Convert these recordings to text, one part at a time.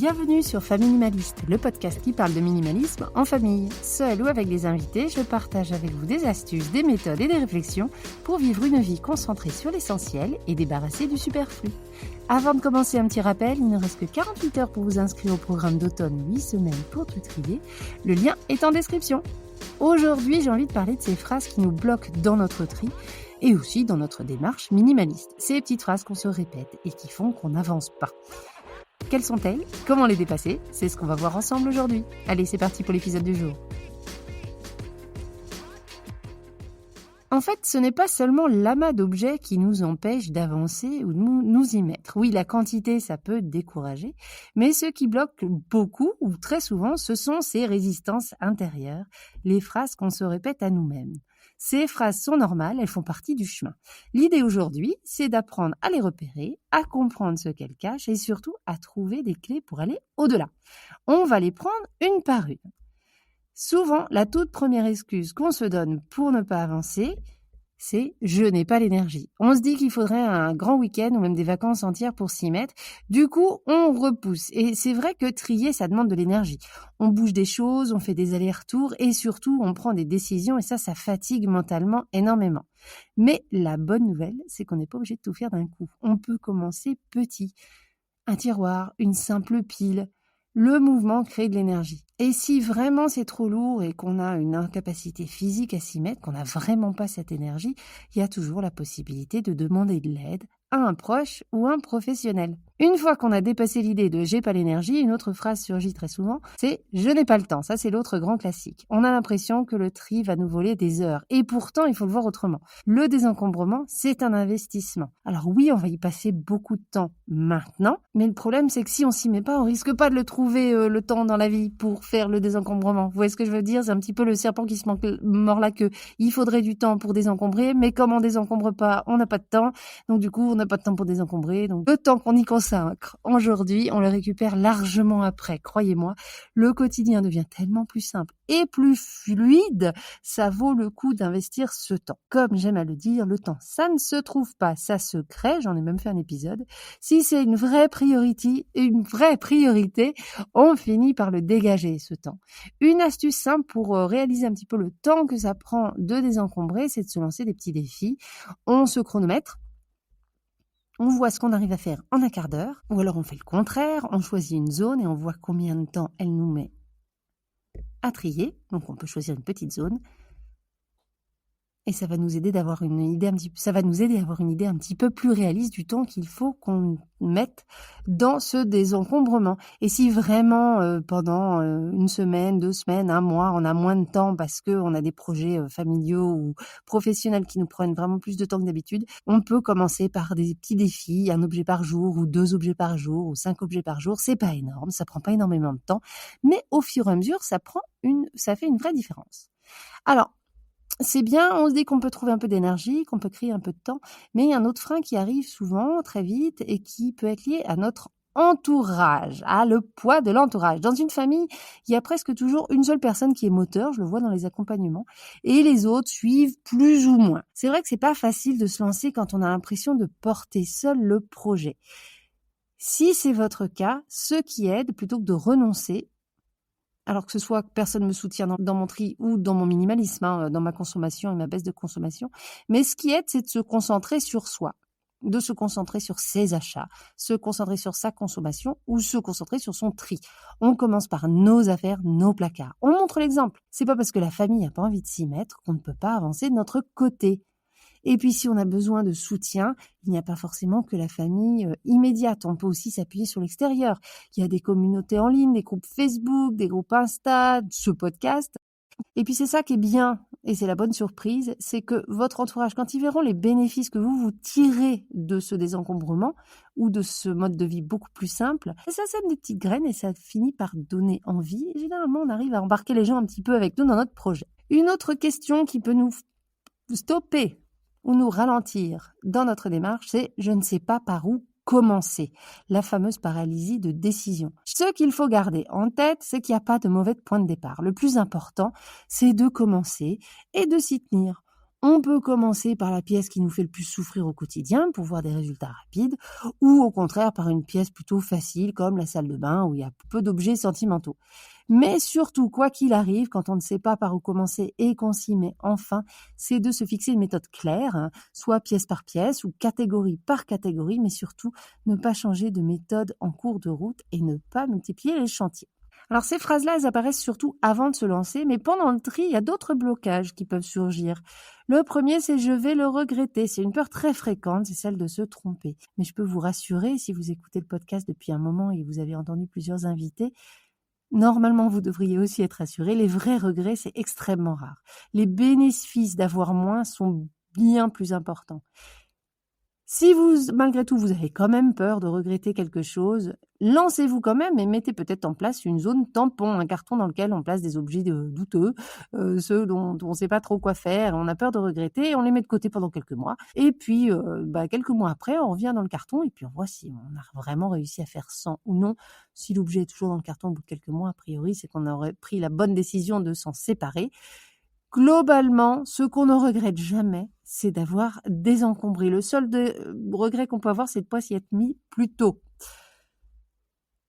Bienvenue sur Famille Minimaliste, le podcast qui parle de minimalisme en famille. Seul ou avec des invités, je partage avec vous des astuces, des méthodes et des réflexions pour vivre une vie concentrée sur l'essentiel et débarrassée du superflu. Avant de commencer, un petit rappel, il ne reste que 48 heures pour vous inscrire au programme d'automne 8 semaines pour tout trier. Le lien est en description. Aujourd'hui, j'ai envie de parler de ces phrases qui nous bloquent dans notre tri et aussi dans notre démarche minimaliste. Ces petites phrases qu'on se répète et qui font qu'on n'avance pas. Quelles sont-elles? Comment les dépasser? C'est ce qu'on va voir ensemble aujourd'hui. Allez, c'est parti pour l'épisode du jour. En fait, ce n'est pas seulement l'amas d'objets qui nous empêche d'avancer ou de nous y mettre. Oui, la quantité, ça peut décourager, mais ce qui bloque beaucoup ou très souvent, ce sont ces résistances intérieures, les phrases qu'on se répète à nous-mêmes. Ces phrases sont normales, elles font partie du chemin. L'idée aujourd'hui, c'est d'apprendre à les repérer, à comprendre ce qu'elles cachent et surtout à trouver des clés pour aller au-delà. On va les prendre une par une. Souvent, la toute première excuse qu'on se donne pour ne pas avancer, c'est « je n'ai pas l'énergie ». On se dit qu'il faudrait un grand week-end ou même des vacances entières pour s'y mettre. Du coup, on repousse. Et c'est vrai que trier, ça demande de l'énergie. On bouge des choses, on fait des allers-retours et surtout, on prend des décisions et ça fatigue mentalement énormément. Mais la bonne nouvelle, c'est qu'on n'est pas obligé de tout faire d'un coup. On peut commencer petit. Un tiroir, une simple pile. Le mouvement crée de l'énergie. Et si vraiment c'est trop lourd et qu'on a une incapacité physique à s'y mettre, qu'on n'a vraiment pas cette énergie, il y a toujours la possibilité de demander de l'aide à un proche ou un professionnel. Une fois qu'on a dépassé l'idée de « j'ai pas l'énergie », une autre phrase surgit très souvent, c'est « je n'ai pas le temps ». Ça, c'est l'autre grand classique. On a l'impression que le tri va nous voler des heures. Et pourtant, il faut le voir autrement. Le désencombrement, c'est un investissement. Alors oui, on va y passer beaucoup de temps maintenant, mais le problème, c'est que si on s'y met pas, on risque pas de le trouver le temps dans la vie pour faire le désencombrement. Vous voyez ce que je veux dire? C'est un petit peu le serpent qui se mord la queue. Il faudrait du temps pour désencombrer, mais comme on désencombre pas, on n'a pas de temps. Donc du coup, on n'a pas de temps pour désencombrer. Donc le temps qu'on y consacre aujourd'hui, on le récupère largement après. Croyez-moi, le quotidien devient tellement plus simple et plus fluide, ça vaut le coup d'investir ce temps. Comme j'aime à le dire, le temps, ça ne se trouve pas, ça se crée. J'en ai même fait un épisode. Si c'est une vraie priorité, on finit par le dégager, ce temps. Une astuce simple pour réaliser un petit peu le temps que ça prend de désencombrer, c'est de se lancer des petits défis. On se chronomètre. On voit ce qu'on arrive à faire en un quart d'heure, ou alors on fait le contraire, on choisit une zone et on voit combien de temps elle nous met à trier. Donc on peut choisir une petite zone. Et ça va nous aider à avoir une idée un petit peu plus réaliste du temps qu'il faut qu'on mette dans ce désencombrement. Et si vraiment pendant une semaine, 2 semaines, un mois, on a moins de temps parce que on a des projets familiaux ou professionnels qui nous prennent vraiment plus de temps que d'habitude, on peut commencer par des petits défis, 1 objet par jour ou 2 objets par jour ou 5 objets par jour. C'est pas énorme, ça prend pas énormément de temps, mais au fur et à mesure, ça fait une vraie différence. Alors, c'est bien, on se dit qu'on peut trouver un peu d'énergie, qu'on peut créer un peu de temps, mais il y a un autre frein qui arrive souvent, très vite, et qui peut être lié à notre entourage, le poids de l'entourage. Dans une famille, il y a presque toujours une seule personne qui est moteur, je le vois dans les accompagnements, et les autres suivent plus ou moins. C'est vrai que c'est pas facile de se lancer quand on a l'impression de porter seul le projet. Si c'est votre cas, ce qui aide, plutôt que de renoncer, alors que ce soit que personne me soutient dans mon tri ou dans mon minimalisme, dans ma consommation et ma baisse de consommation. Mais ce qui aide, c'est de se concentrer sur soi, de se concentrer sur ses achats, se concentrer sur sa consommation ou se concentrer sur son tri. On commence par nos affaires, nos placards. On montre l'exemple. C'est pas parce que la famille n'a pas envie de s'y mettre qu'on ne peut pas avancer de notre côté. Et puis, si on a besoin de soutien, il n'y a pas forcément que la famille immédiate. On peut aussi s'appuyer sur l'extérieur. Il y a des communautés en ligne, des groupes Facebook, des groupes Insta, ce podcast. Et puis, c'est ça qui est bien, et c'est la bonne surprise, c'est que votre entourage, quand ils verront les bénéfices que vous tirez de ce désencombrement ou de ce mode de vie beaucoup plus simple, ça sème des petites graines et ça finit par donner envie. Et généralement, on arrive à embarquer les gens un petit peu avec nous dans notre projet. Une autre question qui peut nous stopper ou nous ralentir dans notre démarche, c'est « je ne sais pas par où commencer », la fameuse paralysie de décision. Ce qu'il faut garder en tête, c'est qu'il n'y a pas de mauvais point de départ. Le plus important, c'est de commencer et de s'y tenir. On peut commencer par la pièce qui nous fait le plus souffrir au quotidien pour voir des résultats rapides, ou au contraire par une pièce plutôt facile comme la salle de bain où il y a peu d'objets sentimentaux. Mais surtout, quoi qu'il arrive, quand on ne sait pas par où commencer et qu'on s'y met enfin, c'est de se fixer une méthode claire, soit pièce par pièce ou catégorie par catégorie, mais surtout ne pas changer de méthode en cours de route et ne pas multiplier les chantiers. Alors ces phrases-là, elles apparaissent surtout avant de se lancer, mais pendant le tri, il y a d'autres blocages qui peuvent surgir. Le premier, c'est « je vais le regretter ». C'est une peur très fréquente, c'est celle de se tromper. Mais je peux vous rassurer, si vous écoutez le podcast depuis un moment et vous avez entendu plusieurs invités, normalement, vous devriez aussi être rassurés. Les vrais regrets, c'est extrêmement rare. Les bénéfices d'avoir moins sont bien plus importants. Si malgré tout, vous avez quand même peur de regretter quelque chose, lancez-vous quand même et mettez peut-être en place une zone tampon, un carton dans lequel on place des objets douteux, ceux dont on ne sait pas trop quoi faire, on a peur de regretter, on les met de côté pendant quelques mois. Et puis, quelques mois après, on revient dans le carton et puis on voit si on a vraiment réussi à faire sans ou non. Si l'objet est toujours dans le carton au bout de quelques mois, a priori, c'est qu'on aurait pris la bonne décision de s'en séparer. Globalement, ce qu'on ne regrette jamais, c'est d'avoir désencombré. Le seul regret qu'on peut avoir, c'est de ne pas s'y être mis plus tôt.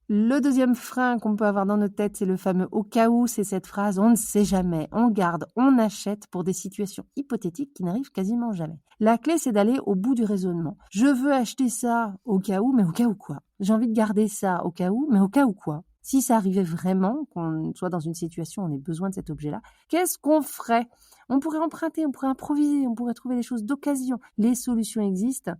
Le deuxième frein qu'on peut avoir dans notre tête, c'est le fameux « au cas où », c'est cette phrase « on ne sait jamais », on garde, on achète pour des situations hypothétiques qui n'arrivent quasiment jamais. La clé, c'est d'aller au bout du raisonnement. Je veux acheter ça au cas où, mais au cas où quoi ? J'ai envie de garder ça au cas où, mais au cas où quoi ? Si ça arrivait vraiment, qu'on soit dans une situation où on ait besoin de cet objet-là, qu'est-ce qu'on ferait ? On pourrait emprunter, on pourrait improviser, on pourrait trouver des choses d'occasion. Les solutions existent.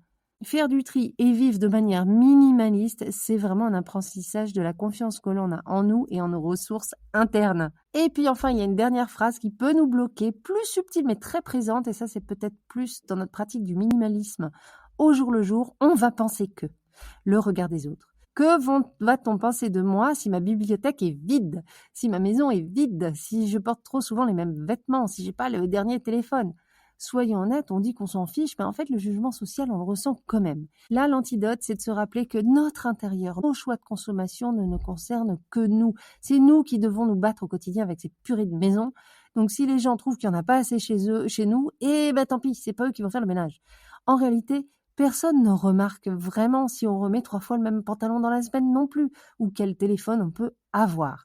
Faire du tri et vivre de manière minimaliste, c'est vraiment un apprentissage de la confiance que l'on a en nous et en nos ressources internes. Et puis enfin, il y a une dernière phrase qui peut nous bloquer, plus subtile mais très présente, et ça c'est peut-être plus dans notre pratique du minimalisme. Au jour le jour, on va penser que le regard des autres. Que va-t-on penser de moi si ma bibliothèque est vide, si ma maison est vide, si je porte trop souvent les mêmes vêtements, si j'ai pas le dernier téléphone ? Soyons honnêtes, on dit qu'on s'en fiche, mais en fait, le jugement social, on le ressent quand même. Là, l'antidote, c'est de se rappeler que notre intérieur, nos choix de consommation ne nous concernent que nous. C'est nous qui devons nous battre au quotidien avec cette purée de maison. Donc, si les gens trouvent qu'il n'y en a pas assez chez nous, tant pis, c'est pas eux qui vont faire le ménage. En réalité, personne ne remarque vraiment si on remet 3 fois le même pantalon dans la semaine non plus, ou quel téléphone on peut avoir.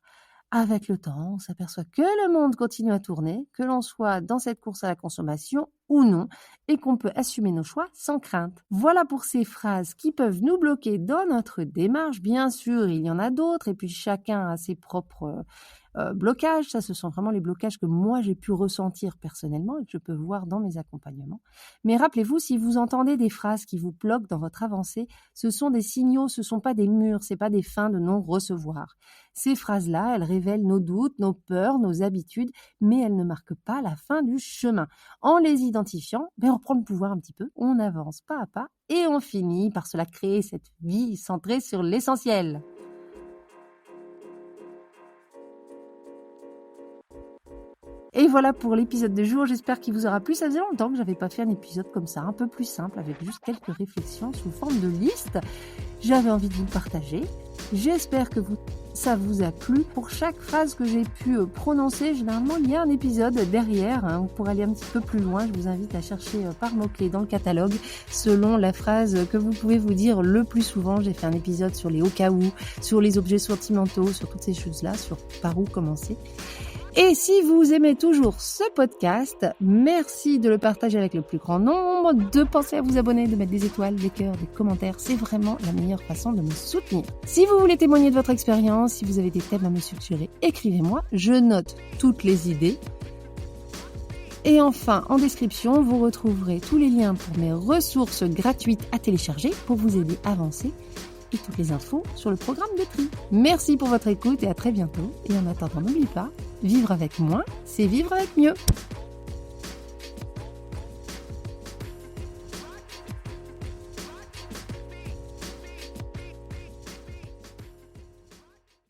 Avec le temps, on s'aperçoit que le monde continue à tourner, que l'on soit dans cette course à la consommation ou non, et qu'on peut assumer nos choix sans crainte. Voilà pour ces phrases qui peuvent nous bloquer dans notre démarche. Bien sûr, il y en a d'autres, et puis chacun a ses propres blocages. Ça, ce sont vraiment les blocages que moi, j'ai pu ressentir personnellement et que je peux voir dans mes accompagnements. Mais rappelez-vous, si vous entendez des phrases qui vous bloquent dans votre avancée, ce sont des signaux, ce ne sont pas des murs, ce n'est pas des fins de non-recevoir. Ces phrases-là, elles révèlent nos doutes, nos peurs, nos habitudes, mais elles ne marquent pas la fin du chemin. En les identifiant, on reprend le pouvoir un petit peu, on avance pas à pas et on finit par se la créer, cette vie centrée sur l'essentiel. Et voilà pour l'épisode de jour, j'espère qu'il vous aura plu. Ça faisait longtemps que je n'avais pas fait un épisode comme ça, un peu plus simple, avec juste quelques réflexions sous forme de liste. J'avais envie de vous le partager. J'espère que ça vous a plu. Pour chaque phrase que j'ai pu prononcer, généralement, il y a un épisode derrière. Pour aller un petit peu plus loin, je vous invite à chercher par mots-clés dans le catalogue, selon la phrase que vous pouvez vous dire le plus souvent. J'ai fait un épisode sur les au cas où, sur les objets sentimentaux, sur toutes ces choses-là, sur par où commencer. Et si vous aimez toujours ce podcast, merci de le partager avec le plus grand nombre, de penser à vous abonner, de mettre des étoiles, des cœurs, des commentaires. C'est vraiment la meilleure façon de me soutenir. Si vous voulez témoigner de votre expérience, si vous avez des thèmes à me suggérer, écrivez-moi. Je note toutes les idées. Et enfin, en description, vous retrouverez tous les liens pour mes ressources gratuites à télécharger pour vous aider à avancer et toutes les infos sur le programme de tri. Merci pour votre écoute et à très bientôt. Et en attendant, n'oubliez pas, vivre avec moins, c'est vivre avec mieux.